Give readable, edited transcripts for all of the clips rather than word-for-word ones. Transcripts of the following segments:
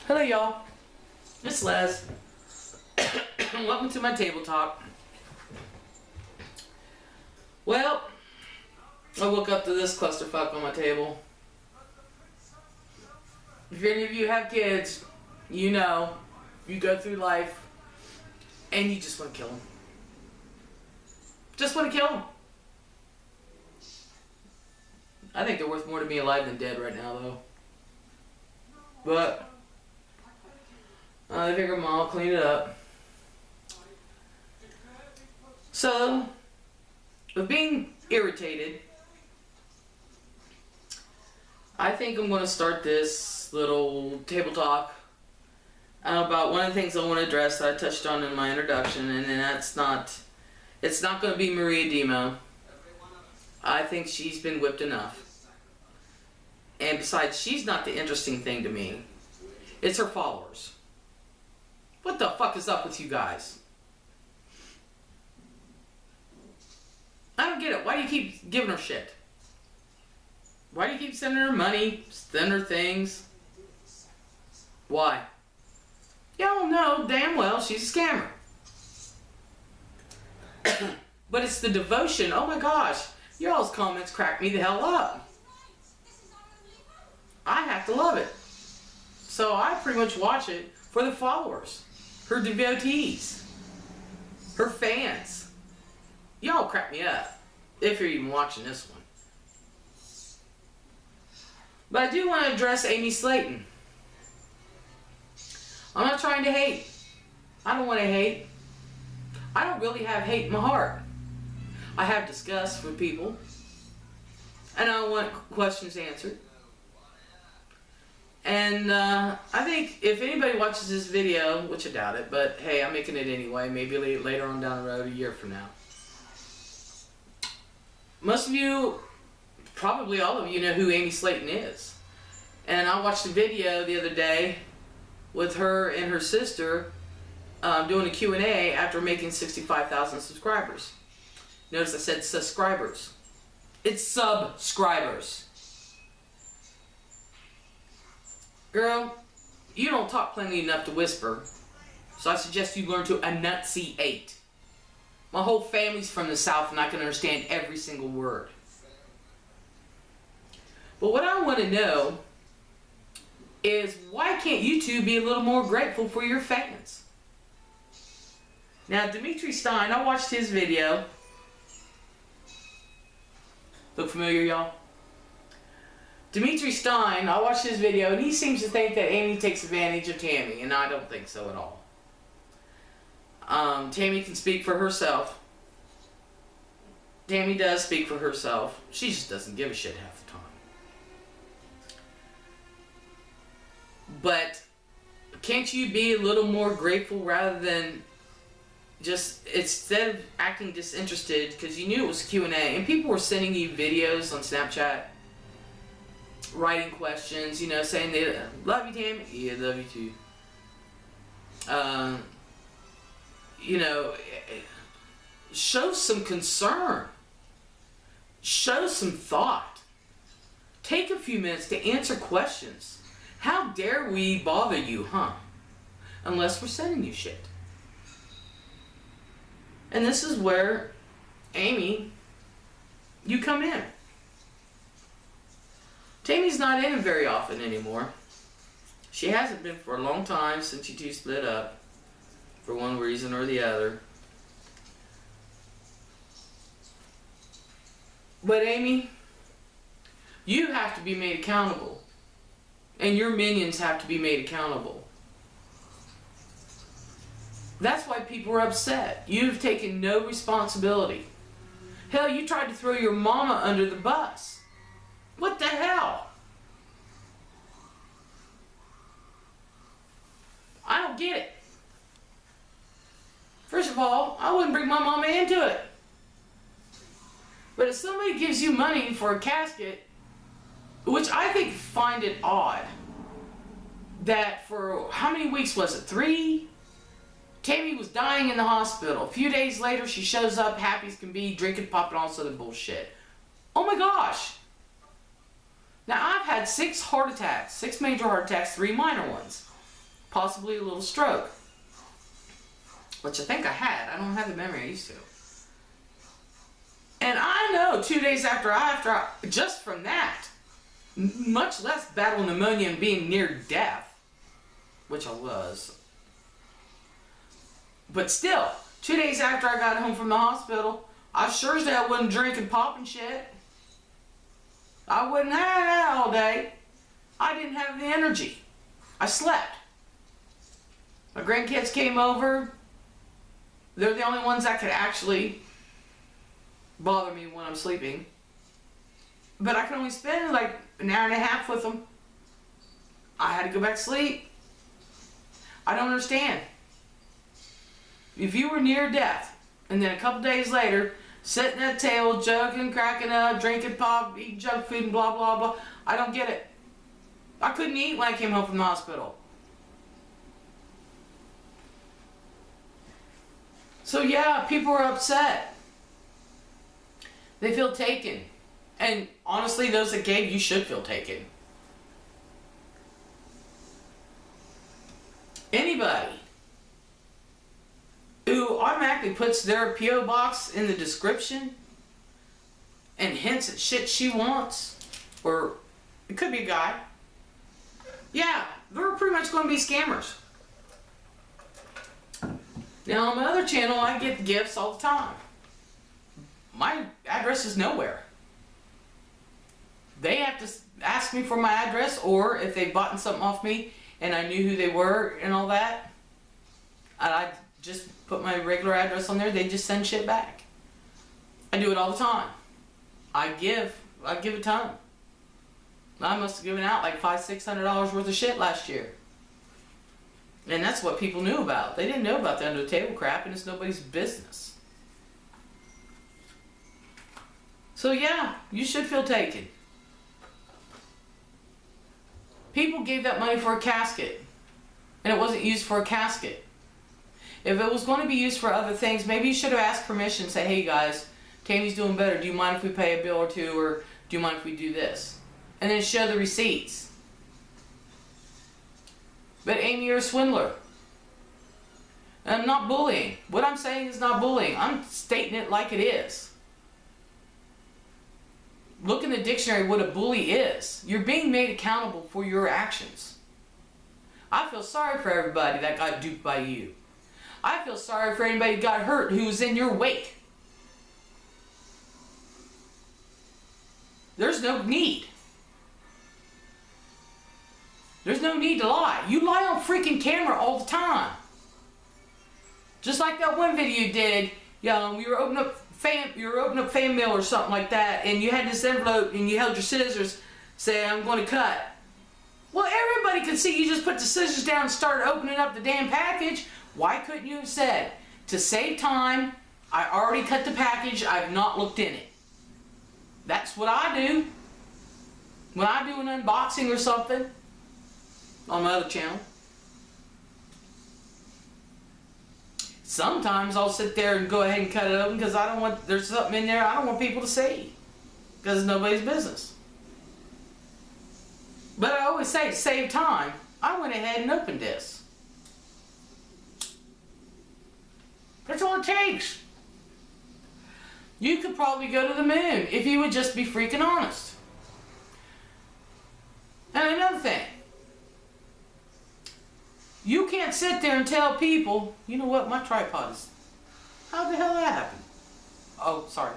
Hello y'all, it's Les. Welcome to my table talk. Well, I woke up to this clusterfuck on my table. If any of you have kids, you know, you go through life and you just want to kill them. Just want to kill them. I think they're worth more to me alive than dead right now though. But I figure I'll clean it up. So, with being irritated, I think I'm going to start this little table talk about one of the things I want to address that I touched on in my introduction, and then it's not going to be Maria Demo. I think she's been whipped enough. And besides, she's not the interesting thing to me. It's her followers. What the fuck is up with you guys? I don't get it. Why do you keep giving her shit? Why do you keep sending her money, sending her things? Why? Y'all know damn well she's a scammer. But it's the devotion. Oh my gosh. Y'all's comments crack me the hell up. I have to love it. So I pretty much watch it for the followers. Her devotees. Her fans. Y'all crack me up. If you're even watching this one. But I do want to address Amy Slaton. I'm not trying to hate. I don't want to hate. I don't really have hate in my heart. I have disgust for people. And I want questions answered. And I think if anybody watches this video, which I doubt it, but hey, I'm making it anyway, maybe later on down the road, a year from now. Most of you, probably all of you, know who Amy Slaton is. And I watched a video the other day with her and her sister doing a Q&A after making 65,000 subscribers. Notice I said subscribers. It's subscribers. Girl, you don't talk plenty enough to whisper, so I suggest you learn to enunciate. My whole family's from the South and I can understand every single word. But what I want to know is, why can't you two be a little more grateful for your fans? Now, Dimitri Stein, I watched his video. Look familiar, y'all? Dimitri Stein, I watched his video, and he seems to think that Amy takes advantage of Tammy, and I don't think so at all. Tammy can speak for herself. Tammy does speak for herself. She just doesn't give a shit half the time. But can't you be a little more grateful rather than just, instead of acting disinterested, because you knew it was Q&A, and people were sending you videos on Snapchat, writing questions, you know, saying they love you, Tammy. Yeah, love you too. You know, show some concern. Show some thought. Take a few minutes to answer questions. How dare we bother you, huh? Unless we're sending you shit. And this is where, Amy, you come in. Tammy's not in very often anymore. She hasn't been for a long time since you two split up, for one reason or the other. But Amy, you have to be made accountable. And your minions have to be made accountable. That's why people are upset. You've taken no responsibility. Hell, you tried to throw your mama under the bus. What the hell? I don't get it. First of all, I wouldn't bring my mama into it. But if somebody gives you money for a casket, which I find it odd, that for how many weeks was it? 3? Tammy was dying in the hospital. A few days later, she shows up, happy as can be, drinking, popping, all this other bullshit. Oh my gosh. Now, I've had 6 heart attacks, 6 major heart attacks, 3 minor ones. possibly a little stroke, which I think I had. I don't have the memory I used to. And I know 2 days after I, just from that, much less battle pneumonia and being near death, which I was. But still, 2 days after I got home from the hospital, I sure as hell wasn't drinking, popping shit. I wouldn't have that all day. I didn't have the energy. I slept. My grandkids came over. They're the only ones that could actually bother me when I'm sleeping. But I can only spend like an hour and a half with them. I had to go back to sleep. I don't understand. If you were near death, and then a couple days later, sitting at the table, joking, cracking up, drinking pop, eating junk food, and blah, blah, blah, I don't get it. I couldn't eat when I came home from the hospital. So yeah, people are upset. They feel taken. And honestly, those that gave, you should feel taken. Anybody who automatically puts their P.O. box in the description and hints at shit she wants, or it could be a guy, yeah, they're pretty much going to be scammers. Now on my other channel, I get gifts all the time. My address is nowhere. They have to ask me for my address, or if they bought something off me and I knew who they were and all that, and I just put my regular address on there, they just send shit back. I do it all the time. I give a ton. I must have given out like $500-600 worth of shit last year. And that's what people knew about. They didn't know about the under the table crap, and it's nobody's business. So yeah, you should feel taken. People gave that money for a casket, and it wasn't used for a casket. If it was going to be used for other things, maybe you should have asked permission. Say, hey guys, Tammy's doing better. Do you mind if we pay a bill or two, or do you mind if we do this? And then show the receipts. But Amy, you're a swindler. And I'm not bullying. What I'm saying is not bullying. I'm stating it like it is. Look in the dictionary what a bully is. You're being made accountable for your actions. I feel sorry for everybody that got duped by you. I feel sorry for anybody who got hurt who was in your wake. There's no need. There's no need to lie. You lie on freaking camera all the time. Just like that one video you did, you were opening up fan mail or something like that, and you had this envelope and you held your scissors, saying, I'm going to cut. Well, everybody could see you just put the scissors down and started opening up the damn package. Why couldn't you have said, to save time, I already cut the package, I've not looked in it. That's what I do. When I do an unboxing or something, on my other channel. Sometimes I'll sit there and go ahead and cut it open because I don't want, there's something in there I don't want people to see. Because it's nobody's business. But I always say, to save time, I went ahead and opened this. That's all it takes. You could probably go to the moon if you would just be freaking honest. And another thing. You can't sit there and tell people, you know what, my tripod is... How the hell did that happen? Oh, sorry.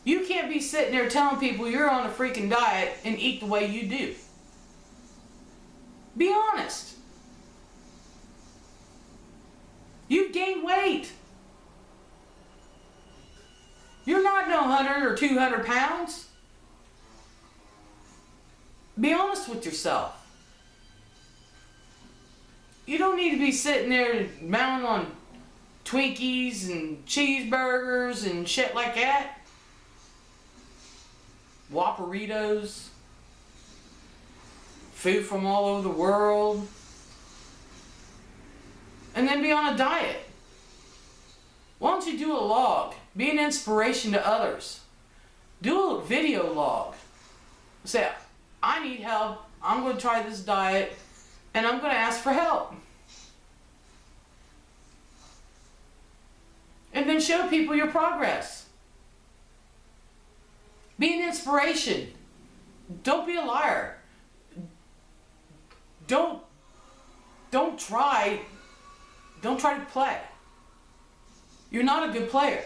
You can't be sitting there telling people you're on a freaking diet and eat the way you do. Be honest. You've gained weight. You're not no 100 or 200 pounds. Be honest with yourself. You don't need to be sitting there mounting on Twinkies and cheeseburgers and shit like that. Whopperitos. Food from all over the world. And then be on a diet. Why don't you do a log? Be an inspiration to others. Do a video log. Say, I need help. I'm going to try this diet. And I'm going to ask for help. And then show people your progress. Be an inspiration. Don't be a liar. Don't try to play. You're not a good player.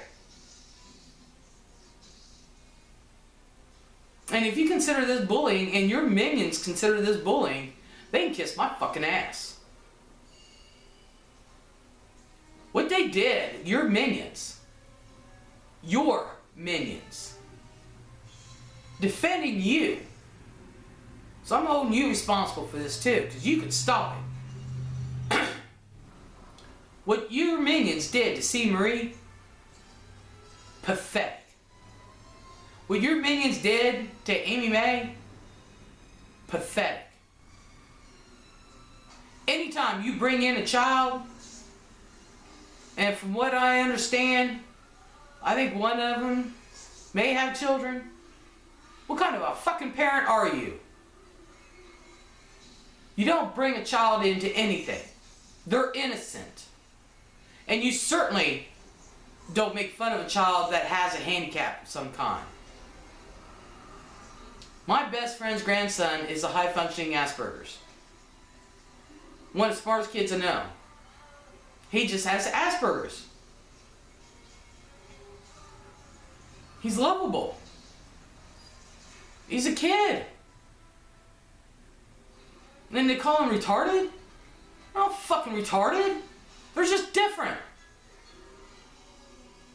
And if you consider this bullying and your minions consider this bullying, they can kiss my fucking ass. What they did, your minions, defending you. So I'm holding you responsible for this too, because you could stop it. What your minions did to CMarie, pathetic. What your minions did to Amy Mae, pathetic. Anytime you bring in a child, and from what I understand, I think one of them may have children. What kind of a fucking parent are you? You don't bring a child into anything. They're innocent. And you certainly don't make fun of a child that has a handicap of some kind. My best friend's grandson is a high-functioning Asperger's. One of the smartest kids I know. He just has Asperger's. He's lovable. He's a kid. And then they call him retarded? They're not fucking retarded. They're just different.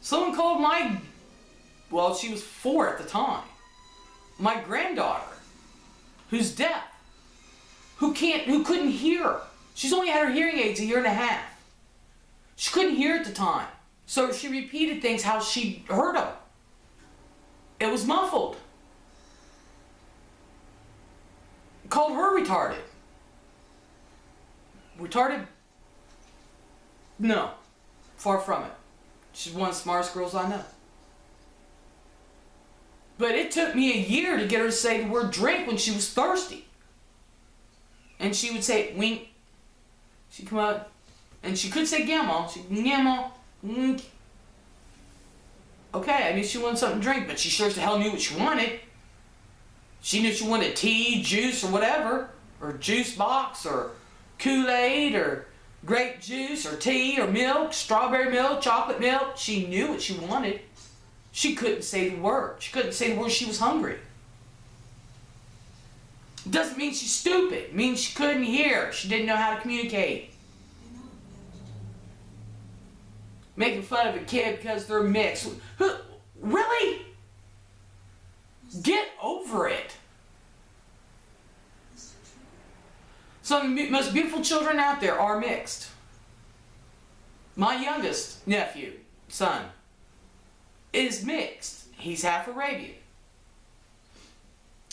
Someone called well, she was 4 at the time. My granddaughter, who's deaf, who couldn't hear. She's only had her hearing aids a year and a half. She couldn't hear at the time. So she repeated things how she heard them. It was muffled. Called her retarded. Retarded? No. Far from it. She's one of the smartest girls I know. But it took me a year to get her to say the word drink when she was thirsty. And she would say, wink. She'd come out, and she could say gamma. She'd gamma, wink. Okay, I knew she wanted something to drink, but she sure as the hell knew what she wanted. She knew she wanted tea, juice, or whatever. Or juice box, or Kool-Aid, or grape juice, or tea, or milk, strawberry milk, chocolate milk. She knew what she wanted. She couldn't say the word. She couldn't say the word she was hungry. It doesn't mean she's stupid. It means she couldn't hear. She didn't know how to communicate. Making fun of a kid because they're mixed. Really? Get over it. Some of the most beautiful children out there are mixed. My youngest son, is mixed. He's half Arabian.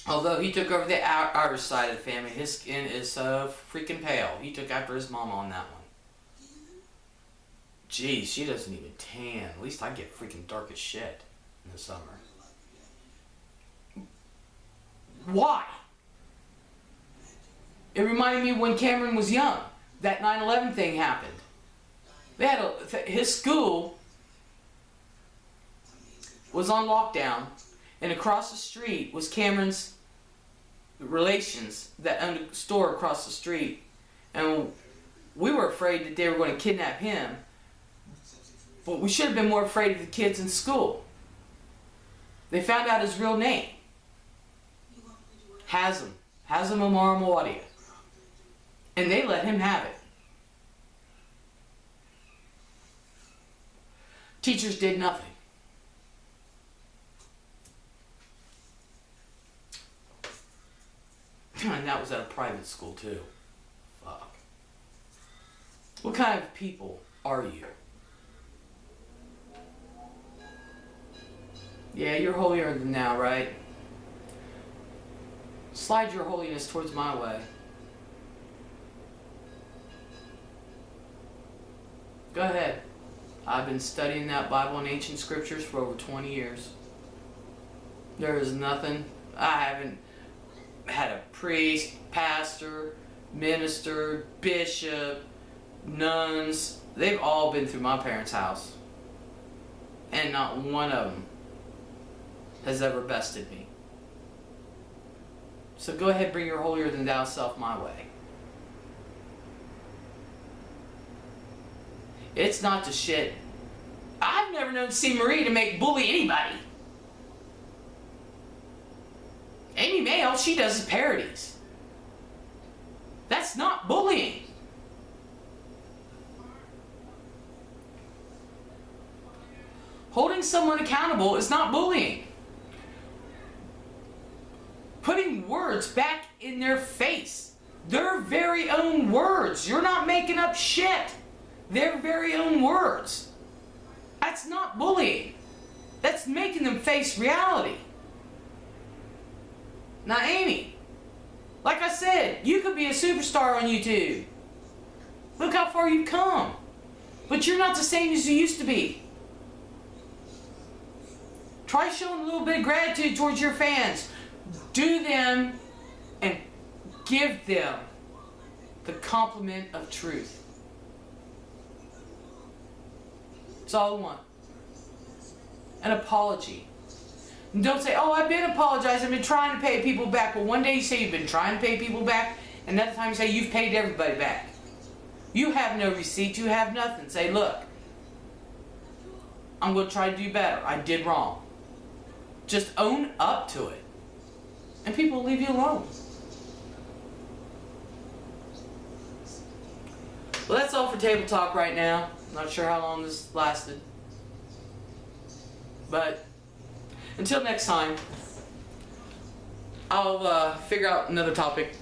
Although he took over the Irish side of the family, his skin is so freaking pale. He took after his mama on that one. Geez, she doesn't even tan. At least I get freaking dark as shit in the summer. Why? It reminded me when Cameron was young. That 9/11 thing happened. They had his school was on lockdown, and across the street was Cameron's relations that owned a store across the street, and we were afraid that they were going to kidnap him, but we should have been more afraid of the kids in school. They found out his real name. Hazem Omar Mawadia. And they let him have it. Teachers did nothing. And that was at a private school too. Fuck. What kind of people are you? Yeah, you're holier than thou, right? Slide your holiness towards my way. Go ahead. I've been studying that Bible and ancient scriptures for over 20 years. There is nothing. I haven't had a priest, pastor, minister, bishop, nuns, they've all been through my parents' house. And not one of them has ever bested me. So go ahead, bring your holier than thou self my way. It's not the shit. I've never known CMarie to make bully anybody. Amy May, all she does is parodies. That's not bullying. Holding someone accountable is not bullying. Putting words back in their face. Their very own words. You're not making up shit. Their very own words. That's not bullying. That's making them face reality. Now, Amy, like I said, you could be a superstar on YouTube. Look how far you've come. But you're not the same as you used to be. Try showing a little bit of gratitude towards your fans. Do them and give them the compliment of truth. That's all I want. An apology. And don't say, oh, I've been apologizing, I've been trying to pay people back. Well, one day you say you've been trying to pay people back, and another time you say you've paid everybody back. You have no receipt, you have nothing. Say, look, I'm going to try to do better. I did wrong. Just own up to it. And people will leave you alone. Well, that's all for Table Talk right now. Not sure how long this lasted. But until next time, I'll figure out another topic